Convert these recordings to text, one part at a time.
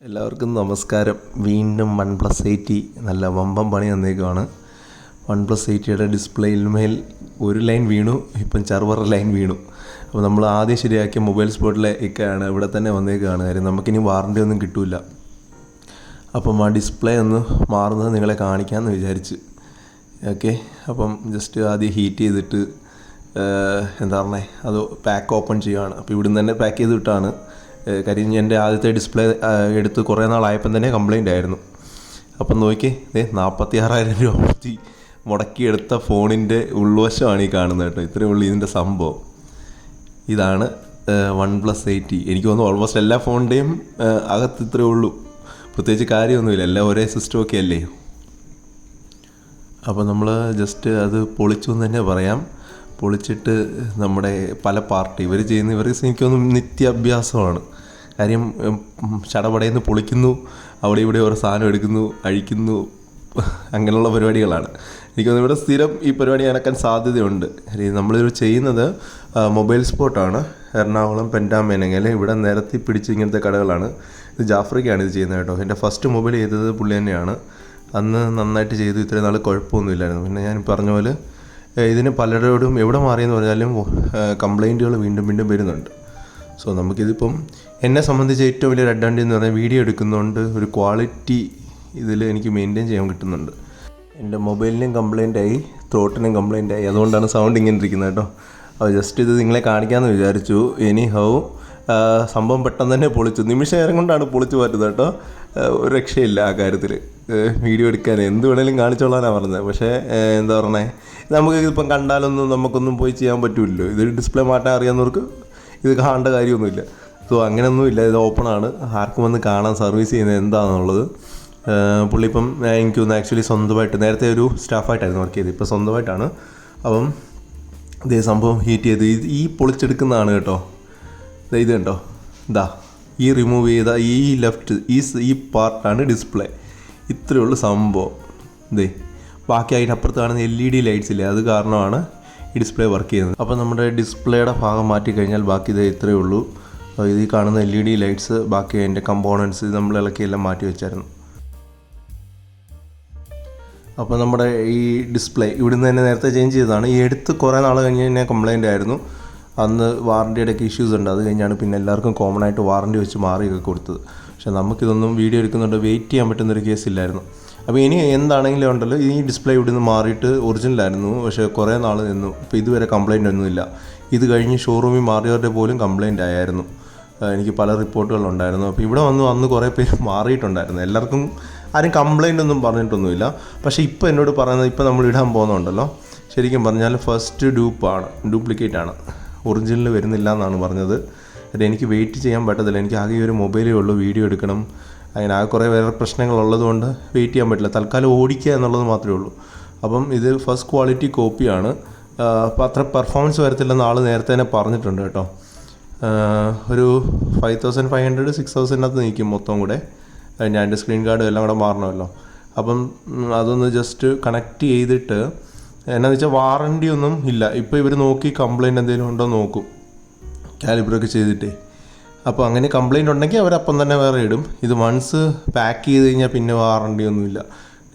എല്ലാവർക്കും നമസ്കാരം. വീണ്ടും OnePlus 80 നല്ല വമ്പം പണി തന്നേക്കുവാണ്. OnePlus 80യുടെ ഡിസ്പ്ലേയിന്മേൽ ഒരു ലൈൻ വീണു, ഇപ്പം ചെറുപറ ലൈൻ വീണു. അപ്പോൾ നമ്മൾ ആദ്യം ശരിയാക്കിയ മൊബൈൽ സ്പോട്ടിലെ ഒക്കെയാണ് ഇവിടെ തന്നെ വന്നേക്കുകയാണ്. കാര്യം നമുക്കിനി വാറണ്ടി ഒന്നും കിട്ടില്ല. അപ്പം ആ ഡിസ്പ്ലേ ഒന്ന് മാറുന്നത് നിങ്ങളെ കാണിക്കാമെന്ന് വിചാരിച്ച്. ഓക്കെ, അപ്പം ജസ്റ്റ് ആദ്യം ഹീറ്റ് ചെയ്തിട്ട് എന്താ പറഞ്ഞേ, അത് പാക്ക് ഓപ്പൺ ചെയ്യുകയാണ്. അപ്പോൾ ഇവിടുന്ന് തന്നെ പാക്ക് ചെയ്ത് വിട്ടാണ്. കാര്യം എൻ്റെ ആദ്യത്തെ ഡിസ്പ്ലേ എടുത്ത് കുറേ നാളായപ്പം തന്നെ കംപ്ലൈൻ്റ് ആയിരുന്നു. അപ്പം നോക്കി 46,000 രൂപ മുടക്കിയെടുത്ത ഫോണിൻ്റെ ഉൾവശമാണ് ഈ കാണുന്നത് കേട്ടോ. ഇത്രയേ ഉള്ളൂ ഇതിൻ്റെ സംഭവം. ഇതാണ് OnePlus 80. എനിക്ക് തോന്നുന്നു ഓൾമോസ്റ്റ് എല്ലാ ഫോണിൻ്റെയും അകത്ത് ഇത്രയേ ഉള്ളൂ. പ്രത്യേകിച്ച് കാര്യമൊന്നുമില്ല, എല്ലാം ഒരേ സിസ്റ്റമൊക്കെ അല്ലേ. അപ്പോൾ നമ്മൾ ജസ്റ്റ് അത് പൊളിച്ചു എന്ന് തന്നെ പറയാം. പൊളിച്ചിട്ട് നമ്മുടെ പല പാർട്ടി ഇവർ ചെയ്യുന്ന, ഇവർക്ക് എനിക്കൊന്നും നിത്യാഭ്യാസമാണ്. കാര്യം ചടപടയെന്ന് പൊളിക്കുന്നു, അവിടെ ഇവിടെ ഓരോ സാധനം എടുക്കുന്നു, അഴിക്കുന്നു, അങ്ങനെയുള്ള പരിപാടികളാണ്. എനിക്കൊന്നും ഇവിടെ സ്ഥിരം ഈ പരിപാടി നടക്കാൻ സാധ്യതയുണ്ട്. കാര്യം നമ്മളിത് ചെയ്യുന്നത് മൊബൈൽ സ്പോട്ടാണ്, എറണാകുളം പെൻറ്റാമേനങ്ങൽ. ഇവിടെ നിരത്തി പിടിച്ച് ഇങ്ങനത്തെ കടകളാണ്. ഇത് ജാഫ്രിക്കാണ് ഇത് ചെയ്യുന്നത് കേട്ടോ. എൻ്റെ ഫസ്റ്റ് മൊബൈൽ ചെയ്തത് പുള്ളി തന്നെയാണ്. അന്ന് നന്നായിട്ട് ചെയ്തു, ഇത്രയും നാൾ കുഴപ്പമൊന്നുമില്ലായിരുന്നു. പിന്നെ ഞാൻ പറഞ്ഞ പോലെ ഇതിന് പലരോടും എവിടെ മാറിയെന്ന് പറഞ്ഞാലും കംപ്ലൈൻറ്റുകൾ വീണ്ടും വീണ്ടും വരുന്നുണ്ട്. സോ നമുക്കിതിപ്പം എന്നെ സംബന്ധിച്ച് ഏറ്റവും വലിയൊരു അഡ്വാൻറ്റേജ് എന്ന് പറഞ്ഞാൽ വീഡിയോ എടുക്കുന്നതുകൊണ്ട് ഒരു ക്വാളിറ്റി ഇതിൽ എനിക്ക് മെയിൻറ്റെയിൻ ചെയ്യാൻ കിട്ടുന്നുണ്ട്. എൻ്റെ മൊബൈലിനും കംപ്ലൈൻ്റായി, ത്രോട്ടിനും കംപ്ലൈൻ്റായി, അതുകൊണ്ടാണ് സൗണ്ട് ഇങ്ങനെ ഇരിക്കുന്നത് കേട്ടോ. അപ്പോൾ ജസ്റ്റ് ഇത് നിങ്ങളെ കാണിക്കാമെന്ന് വിചാരിച്ചു. എനി ഹൗ സംഭവം പെട്ടെന്ന് തന്നെ പൊളിച്ചു, നിമിഷ നേരം കൊണ്ടാണ് പൊളിച്ചു മാറ്റുന്നത് കേട്ടോ. ഒരു രക്ഷയില്ല ആ കാര്യത്തിൽ. വീഡിയോ എടുക്കാൻ എന്ത് വേണേലും കാണിച്ചോളാനാണ് പറഞ്ഞത്. പക്ഷേ എന്താ പറഞ്ഞേ, നമുക്ക് ഇപ്പം കണ്ടാലൊന്നും നമുക്കൊന്നും പോയി ചെയ്യാൻ പറ്റില്ലല്ലോ. ഇത് ഡിസ്പ്ലേ മാറ്റാൻ അറിയാവുന്നവർക്ക് ഇത് കാണേണ്ട കാര്യമൊന്നുമില്ല. സോ അങ്ങനെയൊന്നുമില്ല, ഇത് ഓപ്പണാണ്. ആർക്കും വന്ന് കാണാൻ സർവീസ് ചെയ്യുന്നത് എന്താണെന്നുള്ളത്. പുള്ളി ഇപ്പം എനിക്ക് തോന്നുന്നു ആക്ച്വലി സ്വന്തമായിട്ട്, നേരത്തെ ഒരു സ്റ്റാഫായിട്ടായിരുന്നു വർക്ക് ചെയ്തത്, ഇപ്പോൾ സ്വന്തമായിട്ടാണ്. അപ്പം ഇതേ സംഭവം ഹീറ്റ് ചെയ്ത് ഈ പൊളിച്ചെടുക്കുന്നതാണ് കേട്ടോ. ഇത് കണ്ടോ, ഇതാ ഈ റിമൂവ് ചെയ്ത ഈ ലെഫ്റ്റ് ഈ പാർട്ടാണ് ഡിസ്പ്ലേ. ഇത്രയേ ഉള്ളൂ സംഭവം. ഇതേ ബാക്കി അതിനപ്പുറത്ത് കാണുന്ന LED ലൈറ്റ്സ് ഇല്ലേ, അത് കാരണമാണ് ഈ ഡിസ്പ്ലേ വർക്ക് ചെയ്യുന്നത്. അപ്പോൾ നമ്മുടെ ഡിസ്പ്ലേയുടെ ഭാഗം മാറ്റി കഴിഞ്ഞാൽ ബാക്കി ഇത് ഇത്രയേ ഉള്ളൂ. ഇത് ഈ കാണുന്ന LED ലൈറ്റ്സ്, ബാക്കി അതിൻ്റെ കമ്പോണൻസ് നമ്മൾ ഇളക്കിയെല്ലാം മാറ്റി വെച്ചായിരുന്നു. അപ്പോൾ നമ്മുടെ ഈ ഡിസ്പ്ലേ ഇവിടുന്ന് തന്നെ നേരത്തെ ചേഞ്ച് ചെയ്തതാണ്. ഈ എടുത്ത് കുറേ നാൾ കഴിഞ്ഞ് കഴിഞ്ഞാൽ കംപ്ലൈൻ്റ് ആയിരുന്നു. അന്ന് വാറണ്ടിയുടെ ഒക്കെ ഇഷ്യൂസ് ഉണ്ട്. അത് കഴിഞ്ഞാണ് പിന്നെ എല്ലാവർക്കും കോമൺ ആയിട്ട് വാറണ്ടി വെച്ച് മാറിയൊക്കെ കൊടുത്തത്. പക്ഷേ നമുക്കിതൊന്നും വീഡിയോ എടുക്കുന്നുണ്ട് വെയിറ്റ് ചെയ്യാൻ പറ്റുന്നൊരു കേസില്ലായിരുന്നു. അപ്പോൾ ഇനി എന്താണെങ്കിലും ഉണ്ടല്ലോ, ഈ ഡിസ്പ്ലേ ഇവിടുന്ന് മാറിയിട്ട് ഒറിജിനലായിരുന്നു, പക്ഷേ കുറേ നാൾ നിന്നു. ഇപ്പോൾ ഇതുവരെ കംപ്ലൈൻ്റ് ഒന്നുമില്ല. ഇത് കഴിഞ്ഞ് ഷോറൂമിൽ മാറിയവരുടെ പോലും കംപ്ലൈൻ്റ് ആയിരുന്നു. എനിക്ക് പല റിപ്പോർട്ടുകളുണ്ടായിരുന്നു. അപ്പോൾ ഇവിടെ അന്ന് കുറേ പേര് മാറിയിട്ടുണ്ടായിരുന്നു. എല്ലാവർക്കും ആരും കംപ്ലൈൻ്റ് ഒന്നും പറഞ്ഞിട്ടൊന്നുമില്ല. പക്ഷേ ഇപ്പോൾ എന്നോട് പറയുന്നത്, ഇപ്പോൾ നമ്മൾ ഇടാൻ പോകുന്നുണ്ടല്ലോ, ശരിക്കും പറഞ്ഞാൽ ഫസ്റ്റ് ഡ്യൂപ്ലിക്കേറ്റ് ആണ്, ഒറിജിനൽ വരുന്നില്ല എന്നാണ് പറഞ്ഞത്. അത് എനിക്ക് വെയിറ്റ് ചെയ്യാൻ പറ്റത്തില്ല. എനിക്ക് ആകെ ഒരു മൊബൈലേ ഉള്ളൂ, വീഡിയോ എടുക്കണം, അങ്ങനെ ആകെ കുറേ വേറെ പ്രശ്നങ്ങളുള്ളത് കൊണ്ട് വെയിറ്റ് ചെയ്യാൻ പറ്റില്ല. തൽക്കാലം ഓടിക്കുക എന്നുള്ളത് മാത്രമേ ഉള്ളൂ. അപ്പം ഇത് ഫസ്റ്റ് ക്വാളിറ്റി കോപ്പിയാണ്. അപ്പോൾ അത്ര പെർഫോമൻസ് വരത്തില്ലെന്ന് ആൾ നേരത്തെ തന്നെ പറഞ്ഞിട്ടുണ്ട് കേട്ടോ. ഒരു 5,500 6,000 നിൽക്കും മൊത്തം കൂടെ. ഞാൻ എൻ്റെ സ്ക്രീൻ ഗാർഡും എല്ലാം കൂടെ മാറണമല്ലോ. അപ്പം അതൊന്ന് ജസ്റ്റ് കണക്ട് ചെയ്തിട്ട്, എന്നാന്ന് വെച്ചാൽ വാറണ്ടി ഒന്നും ഇല്ല. ഇപ്പോൾ ഇവർ നോക്കി കംപ്ലൈൻറ്റ് എന്തെങ്കിലും ഉണ്ടോ നോക്കും, കാലിബ്രൊക്കെ ചെയ്തിട്ടേ. അപ്പോൾ അങ്ങനെ കംപ്ലൈൻറ്റ് ഉണ്ടെങ്കിൽ അവരപ്പം തന്നെ വേറെ ഇടും. ഇത് വൺസ് പാക്ക് ചെയ്ത് കഴിഞ്ഞാൽ പിന്നെ വാറണ്ടി ഒന്നുമില്ല,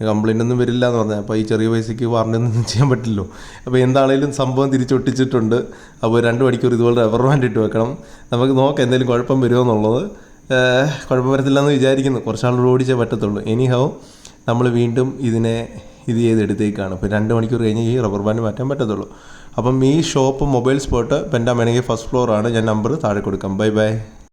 കംപ്ലൈൻ്റ് ഒന്നും വരില്ല എന്ന് പറഞ്ഞാൽ. അപ്പോൾ ഈ ചെറിയ പൈസയ്ക്ക് വാറണ്ടി ഒന്നും ചെയ്യാൻ പറ്റില്ലല്ലോ. അപ്പോൾ എന്താണെങ്കിലും സംഭവം തിരിച്ചൊട്ടിച്ചിട്ടുണ്ട്. അപ്പോൾ 2 മണിക്കൂർ ഇതുപോലെ റബ്ബർ ബാൻഡ് ഇട്ട് വെക്കണം. നമുക്ക് നോക്കാം എന്തെങ്കിലും കുഴപ്പം വരുമോ എന്നുള്ളത്. കുഴപ്പം വരത്തില്ല എന്ന് വിചാരിക്കുന്നു. കുറച്ചാൾ ഓടിച്ചേ പറ്റത്തുള്ളൂ. എനിഹൗ നമ്മൾ വീണ്ടും ഇത് ചെയ്തെടുത്തേക്കാണ്. ഇപ്പോൾ 2 മണിക്കൂർ കഴിഞ്ഞ് ഈ റബ്ബർ ബാൻഡ് മാറ്റാൻ പറ്റത്തുള്ളൂ. അപ്പം ഈ ഷോപ്പ് മൊബൈൽ സ്പോട്ട് പെൻറ്റാമേനങ്ങൽ ഫസ്റ്റ് ഫ്ലോറാണ്. ഞാൻ നമ്പർ താഴെ കൊടുക്കാം. ബൈ.